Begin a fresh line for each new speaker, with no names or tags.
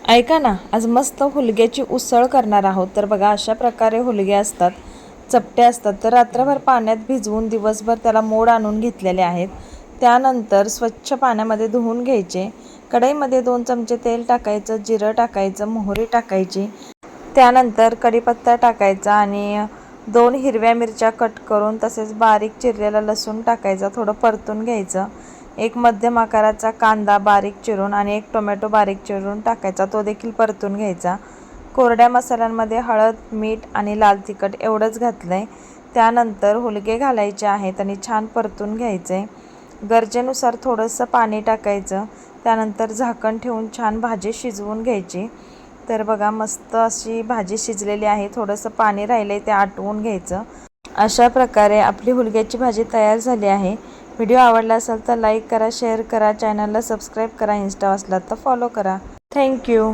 ऐका ना, आज मस्त हुलग्याची उसळ करणार आहोत. तर बघा, अशा प्रकारे हुलगे असतात, चपटे असतात. तर रात्रभर पाण्यात भिजवून दिवसभर त्याला मोड आणून घेतलेले आहेत. त्यानंतर स्वच्छ पाण्यामध्ये धुवून घ्यायचे. कढईमध्ये 2 चमचे तेल टाकायचं, जिरं टाकायचं, मोहरी टाकायची. त्यानंतर कढीपत्ता टाकायचा आणि 2 हिरव्या मिरच्या कट करून तसेच बारीक चिरलेला लसूण टाकायचा. थोडं परतून घ्यायचं. एक मध्यम आकाराचा कांदा बारीक चिरून आणि एक टोमॅटो बारीक चिरून टाकायचा, तो देखील परतून घ्यायचा. कोरड्या मसाल्यांमध्ये हळद, मीठ आणि लाल तिखट एवढंच घातलं आहे. त्यानंतर हुलगे घालायचे आहेत आणि छान परतून घ्यायचे. गरजेनुसार थोडंसं पाणी टाकायचं. त्यानंतर झाकण ठेवून छान भाजी शिजवून घ्यायची. तर बघा, मस्त अशी भाजी शिजलेली आहे. थोडंसं पाणी राहिलं आहे, ते आटवून घ्यायचं. अशा प्रकारे आपली हुलग्याची भाजी तयार झाली आहे. व्हिडिओ आवडला असेल तर लाईक करा, शेअर करा, चॅनलला सबस्क्राईब करा, इंस्टा असला तर फॉलो करा. थँक्यू.